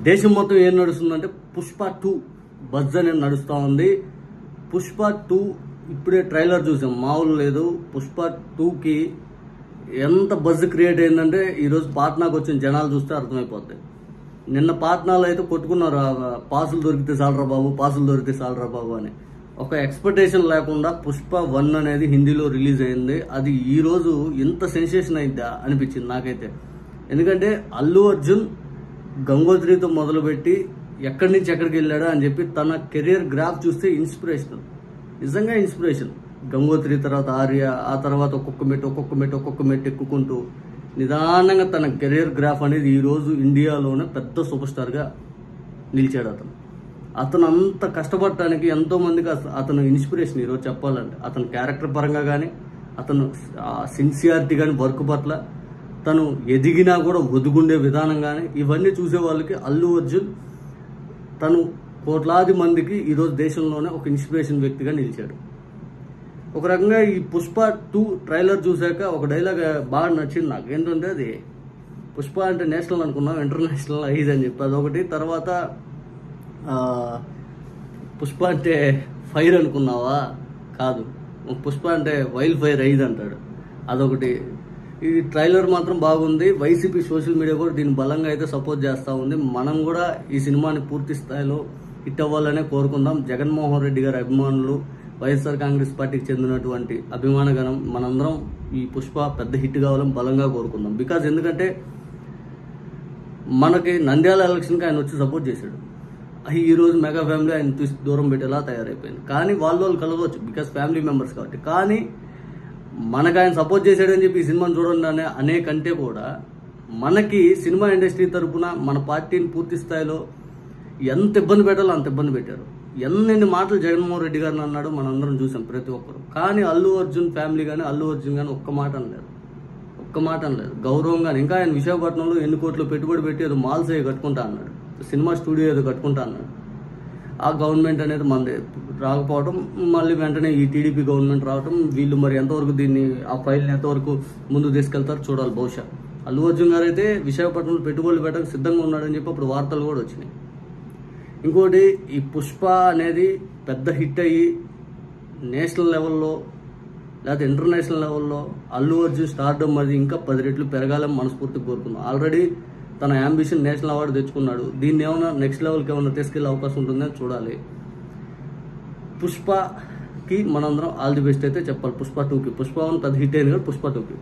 దేశం మొత్తం ఏం నడుస్తుందంటే పుష్ప 2 బజ్ అనేది నడుస్తూ ఉంది. పుష్ప 2 ఇప్పుడే ట్రైలర్ చూసాం, మామూలు లేదు. పుష్ప 2కి ఎంత బజ్ క్రియేట్ అయిందంటే ఈరోజు పాట్నాకు వచ్చిన జనాలు చూస్తే అర్థమైపోద్ది. నిన్న పాట్నాలో అయితే కొట్టుకున్నారు, పాసులు దొరికితే చాలరా బాబు, పాసులు దొరికితే చాలరా బాబు అని. ఒక ఎక్స్పెక్టేషన్ లేకుండా పుష్ప 1 అనేది హిందీలో రిలీజ్ అయింది. అది ఈరోజు ఇంత సెన్సేషన్ అయిద్దా అనిపించింది నాకైతే. ఎందుకంటే అల్లు అర్జున్ గంగోత్రితో మొదలుపెట్టి ఎక్కడి నుంచి ఎక్కడికి వెళ్ళాడా అని చెప్పి తన కెరియర్ గ్రాఫ్ చూస్తే ఇన్స్పిరేషనల్, నిజంగా ఇన్స్పిరేషన్. గంగోత్రి తర్వాత ఆర్య, ఆ తర్వాత ఒక్కొక్క మెట్టు ఎక్కుకుంటూ నిదానంగా తన కెరియర్ గ్రాఫ్ అనేది ఈరోజు ఇండియాలోనే పెద్ద సూపర్ స్టార్గా నిలిచాడు. అతను అంత కష్టపడటానికి ఎంతో మందికి అతను ఇన్స్పిరేషన్ ఈరోజు చెప్పాలంటే. అతను క్యారెక్టర్ పరంగా కానీ, అతను సిన్సియారిటీ కానీ, వర్క్ పట్ల తను ఎదిగినా కూడా ఒదుగుండే విధానం కానీ, ఇవన్నీ చూసే వాళ్ళకి అల్లు అర్జున్ తను కోట్లాది మందికి ఈరోజు దేశంలోనే ఒక ఇన్స్పిరేషన్ వ్యక్తిగా నిలిచాడు. ఒక రకంగా ఈ పుష్ప 2 ట్రైలర్ చూశాక ఒక డైలాగ్ బాగా నచ్చింది నాకు. ఏంటంటే అది పుష్ప అంటే నేషనల్ అనుకున్నాం, ఇంటర్నేషనల్ అయ్యింది అని చెప్పి అదొకటి. తర్వాత పుష్ప అంటే ఫైర్ అనుకున్నావా, కాదు, పుష్ప అంటే వైల్డ్ ఫైర్ అయ్యింది అంటాడు, అదొకటి. ఈ ట్రైలర్ మాత్రం బాగుంది. వైసీపీ సోషల్ మీడియా కూడా దీన్ని బలంగా అయితే సపోర్ట్ చేస్తూ ఉంది. మనం కూడా ఈ సినిమాని పూర్తి స్థాయిలో హిట్ అవ్వాలనే కోరుకుందాం. జగన్మోహన్ రెడ్డి గారి అభిమానులు, వైఎస్ఆర్ కాంగ్రెస్ పార్టీకి చెందినటువంటి అభిమానగణం మనందరం ఈ పుష్ప పెద్ద హిట్ కావాలని బలంగా కోరుకుందాం. బికాజ్ ఎందుకంటే మనకి నంద్యాల ఎలక్షన్కి ఆయన వచ్చి సపోర్ట్ చేశాడు. ఈరోజు మెగా ఫ్యామిలీ ఆయన తీసి దూరం పెట్టేలా తయారైపోయింది. కానీ వాళ్ళు కలవచ్చు, బికాజ్ ఫ్యామిలీ మెంబర్స్ కాబట్టి. కానీ మనకు ఆయన సపోర్ట్ చేశాడని చెప్పి ఈ సినిమాని చూడండి అనే కంటే కూడా మనకి సినిమా ఇండస్ట్రీ తరఫున మన పార్టీని పూర్తి స్థాయిలో ఎంత ఇబ్బంది పెట్టాలో అంత ఇబ్బంది పెట్టారు. ఎన్నెన్ని మాటలు జగన్మోహన్ రెడ్డి గారిని అన్నాడు మనందరం చూసాం ప్రతి ఒక్కరు. కానీ అల్లు అర్జున్ ఫ్యామిలీ కానీ, అల్లు అర్జున్ కానీ ఒక్క మాట అనలేదు గౌరవంగా. ఇంకా ఆయన విశాఖపట్నంలో ఎన్ని కోట్లు పెట్టుబడి పెట్టి ఏదో మాల్స్ ఏదో కట్టుకుంటా అన్నాడు, సినిమా స్టూడియో ఏదో కట్టుకుంటా అన్నాడు. ఆ గవర్నమెంట్ అనేది మనది రాకపోవడం, మళ్ళీ వెంటనే ఈ టీడీపీ గవర్నమెంట్ రావడం, వీళ్ళు మరి ఎంతవరకు దీన్ని ఆ ఫైల్ని ఎంతవరకు ముందుకు తీసుకెళ్తారో చూడాలి. బహుశా అల్లు అర్జున్ గారు అయితే విశాఖపట్నంలో పెట్టుబడులు పెట్టడానికి సిద్ధంగా ఉన్నాడని చెప్పి అప్పుడు వార్తలు కూడా వచ్చినాయి. ఇంకోటి, ఈ పుష్ప అనేది పెద్ద హిట్ అయ్యి నేషనల్ లెవెల్లో లేకపోతే ఇంటర్నేషనల్ లెవెల్లో అల్లు అర్జున్ స్టార్డమ్ అది ఇంకా 10 రెట్లు పెరగాలని మనస్ఫూర్తిగా కోరుకున్నాం. ఆల్రెడీ తన యాంబిషన్ నేషనల్ అవార్డు తెచ్చుకున్నాడు. దీన్ని ఏమైనా నెక్స్ట్ లెవెల్కి ఏమైనా తీసుకెళ్లే అవకాశం ఉంటుందని చూడాలి. పుష్పకి మనందరం ఆల్ ది బెస్ట్ అయితే చెప్పాలి. పుష్ప 2కి, పుష్ప 1 పెద్ద హిట్ అయింది కదా, పుష్ప 2కి